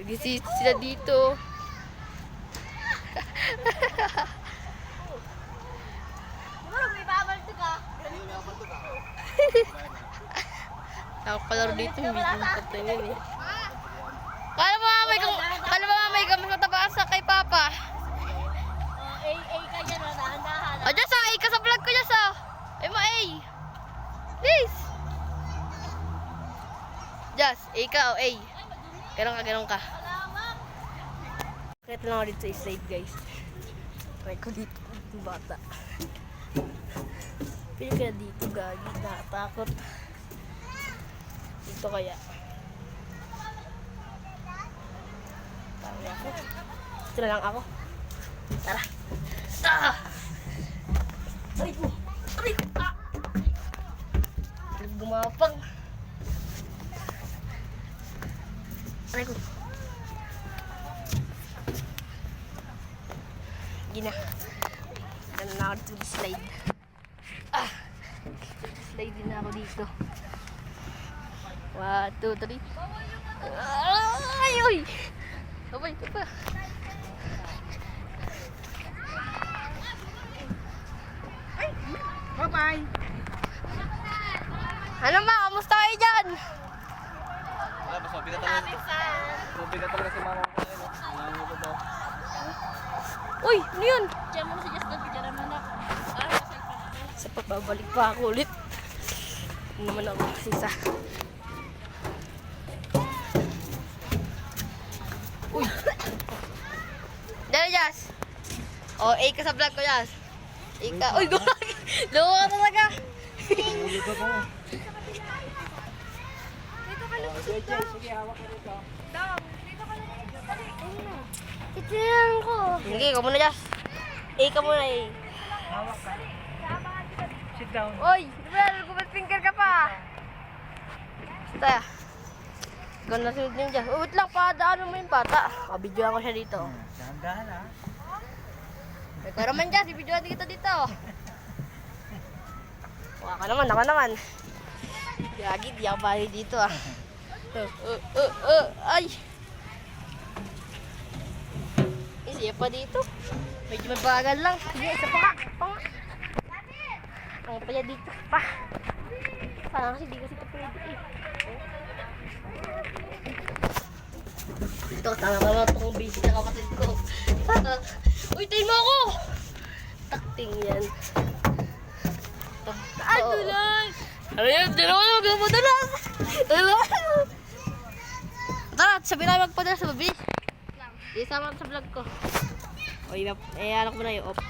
Nag-isist sila dito. Nakapalaro dito, hindi ko patinin eh. Kala mo mamay ka mas matabaas sa kay Papa. ka dyan, dahan-dahan. O, Jess, A ka sa vlog ko, Jess, oh. Ay mo, A. Please. Jess, A ka, o A. Ganun ka. Kaya lang ako dito sa slide, guys. Try ko dito, yung bata. Pili kaya dito, gagi, nakatakot. Dito kaya. Tara ako. Dito na lang ako. Tara. Ah! Aray ko! Ah! Gumapang. Aray ko. Gina. Gana na ako dito slide. Ah! Slide din na ako dito. 1, 2, 3. Ay! Uy! Sabay ito pa. Bye-bye! Ano ma? Kamusta kayo dyan? Wala, mas mabigat talaga. Mabigat talaga si mama ko. Ano ba? Uy! Ano yun? Diyan mo na si Jess doon, pidyaran mo na. Sa pagbabalik pa ako ulit. Hindi naman ako sisa. Uy! Dali, Jazz! O, A ka sa vlog ko, Jazz. A ka. Uy, gumagi! Loko ka talaga! Ulit ako. Sige, hawak ko dito. Itinan ko. Sige, ikaw muna, Jazz. A ka muna, A. Hawak ka. Sit down. Uy! Well, gumit finger ka pa! Basta. Ikaw na sunod niyo dyan. Wait lang, padaanan mo yung bata. Kabidyoan ko siya dito. Dahan-dahan ha. Ikaw naman dyan, ibidyoan kita dito. Ako naman. Gagi, di ako bali dito ah. Ay! Isiya pa dito. Medyo mabagal lang. Sige, isa pa ka. Ang pa dito pa. Parang kasi di kasi ito pwede eh. Ito, tama ito kung busy na kapatid ko. Uy, tayo mo ako! Takting yan. Ay, dulas! Ano yan? Diyan ako na magpapadalas! Tara, sabi na magpadalas sa babi. Isama ko sa vlog ko. O, anak mo na yung off.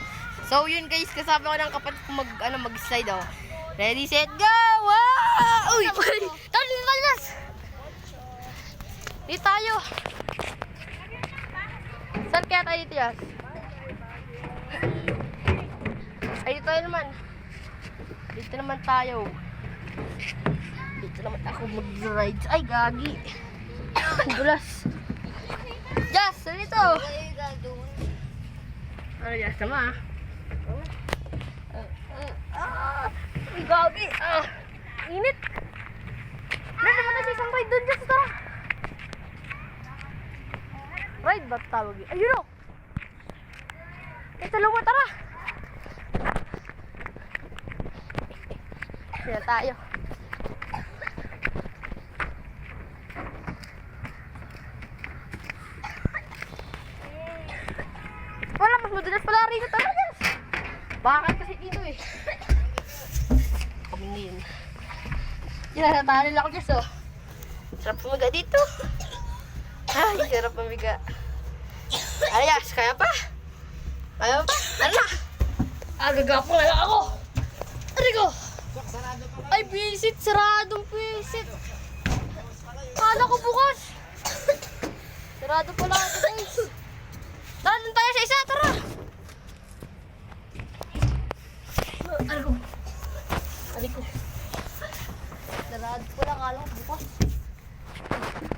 So, yun guys, kasama ko ng kapatid ko mag-slide oh. Ready, set, go! Wow! Uy! Talas! Dito tayo. Saan kaya tayo dito, Yas? Ay, dito tayo naman. Dito naman tayo. Dito naman ako mag-ride. Ay, gagi. Dulas. Yas, saan dito? Ano, Yas? Tama, Ay, gagi. Init. Naman na sa isang ride doon, Yas. Tara. Ride ba tawag yun? Ayun o! Ito lumo, tara! Kaya tayo. Wala, mas madulas pala rin ito. Tara, guys! Bakal kasi dito eh. Kami yun. Yan, natahalil ako, guys oh. Sarap pumaga dito. Ay, sarap mamiga. Ayas, kaya pa? Kaya pa? Ano na? Agagapang na lang ako. Ano ko? Ay, visit. Saradong visit. Kala ko bukas. Sarado pala ito, guys. Tara, tayo sa isa. Tara. Ano ko? Ano ko? Sarado pala. Kala ko bukas.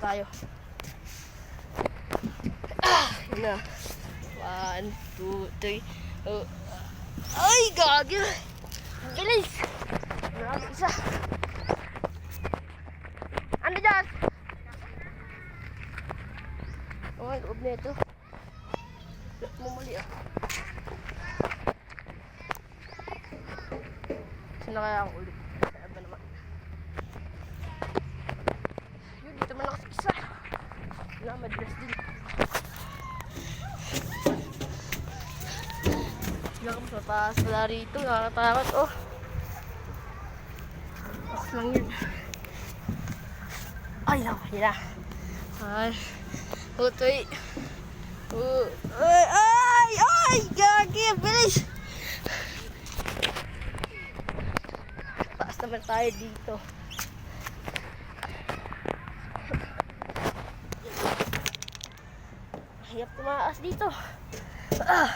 Tayo. Yun na. 1, 2, 3. Ay, gagi! Bilis! Isa. Ano dyan? Oh, ang loob na ito. Look mo mali ah. Saan na kaya ako ulit? Kaya ba naman? Yun, dito man ako sa isa. Wala, madalas din. Wala ka sa taas. Wala rito. Nakakatakot. Oh. Box lang yun. Ay, nakakaya na. Ay. Utoy. Ay, ay, ay! Gagi! Bilis! Taas naman tayo dito. Hirap tumaas dito. Ah!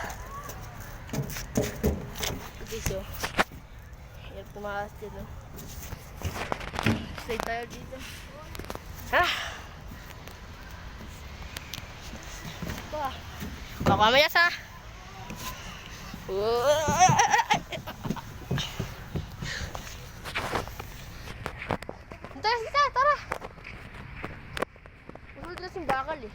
Dito. Hirap tumaas dito. Stay tayo dito. Ah! Baka mayas ha. Kita, tara. Ulit na sing bakal eh.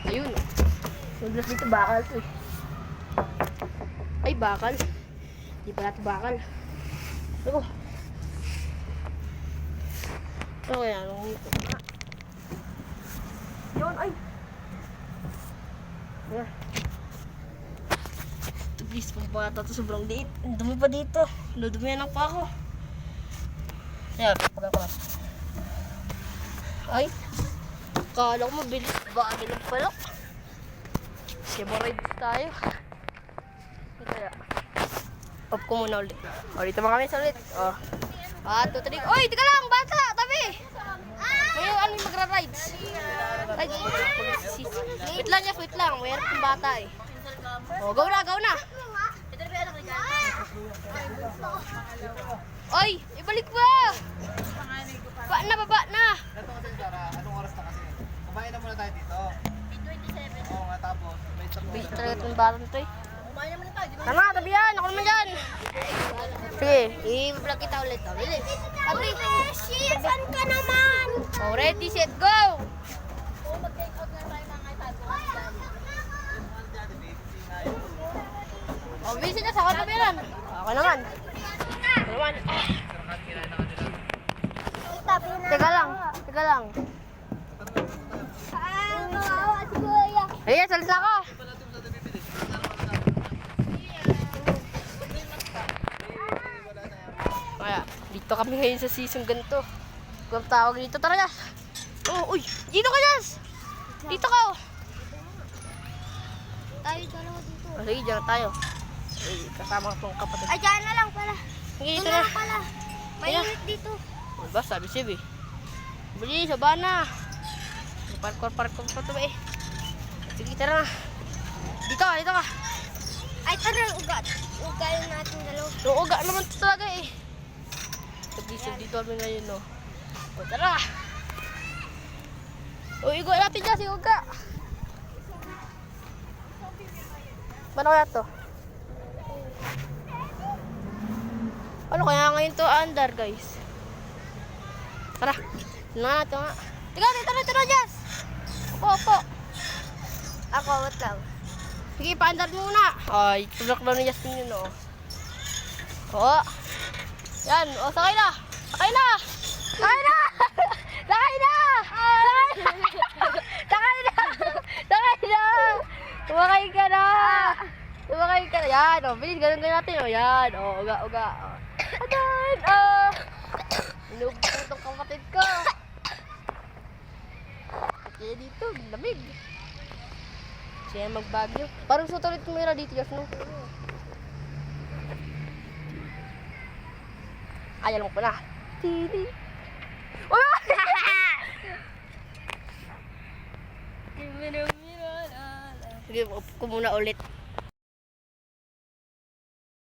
Ayun. Ulit dito bakal to eh. Ay, bakal. Di pala ito bakal. Ako. So, kaya nung ito na. Yun, ay! Ayan. Ito, please, pampakata ito sobrang liit. Ang dumi pa dito. Ludumihan lang pa ako. Ayan, pagkakalas. Ay! Kala ko mabilis. Bagay lang pala. Kaya rides tayo. Ito kaya. Off ko muna ulit. O, dito mga kami sa ulit. O. 1, 2, 3. Oy, tika lang, bata, tabi. May ano yung magra-rides. Ay, wait lang, yes, wait lang. Mayroon kong bata eh. O, go na, go na. Oy, ibalik mo. Baba na, baba na. Ito kasi Sarah, anong oras na kasi? Kumain na muna tayo dito. 27. Oo nga, tapos may tapos. Bilis talaga itong bata nito eh. Kumain naman tayo. Tama, tabi yan. Ako naman yan. Sige, i-vlog kita ulit. O, bilis. Abri. Saan ka naman? O, ready, set, go. Oo, mag-take out na tayo mga itago. O, bilis na. Saka tabi yan. Ako naman. Ako naman. Teka lang. Teka lang. Ayan, salita ko. Kaya, dito kami ngayon sa season ganito. Kung tawag dito, tara Jas. Oh, uy, dito ka Jas. Dito ka oh. Tayo dalawa dito. Oh, sige, dyan na tayo. Ay, kasama ko tong kapatid. Ay, dyan na lang pala. Sige, dito Doon na. na lang pala. Mainit dito. Oh, ba, sabi siya eh. Bali, sabana. Parkour pa ito eh. Sige, tara na. Dito ka, dito ka. Ay, tara, ugat. Ugayin natin dalawa. So, uga naman ito talaga eh. Dito kami ngayon, no. O, tara. O, igo natin dyan si uga. Paano kaya to? Ano kaya ngayon to andar, guys? Tara. Na, ito nga. Tara, Jess. Opo. Ako, wait lang. Sige, paandar muna. Ay, tulak na ni Justin yun, oh. Oo. Yan, o, sakay na. Sakay na. Sakay na. Sakay na. Sakay na. Sakay na. Tumakay ka na. Tumakay ka na. Yan, o, bilis, ganun natin, o. Yan, o, uga. Adan, o. Inubos ko itong kapatid ko. Kaya dito, lamig. Siya magbagyo. Parang suot ulit tumira dito, Jas, no? Ayaw lang pala. Tidi. Oh! Sige, upo ko muna ulit.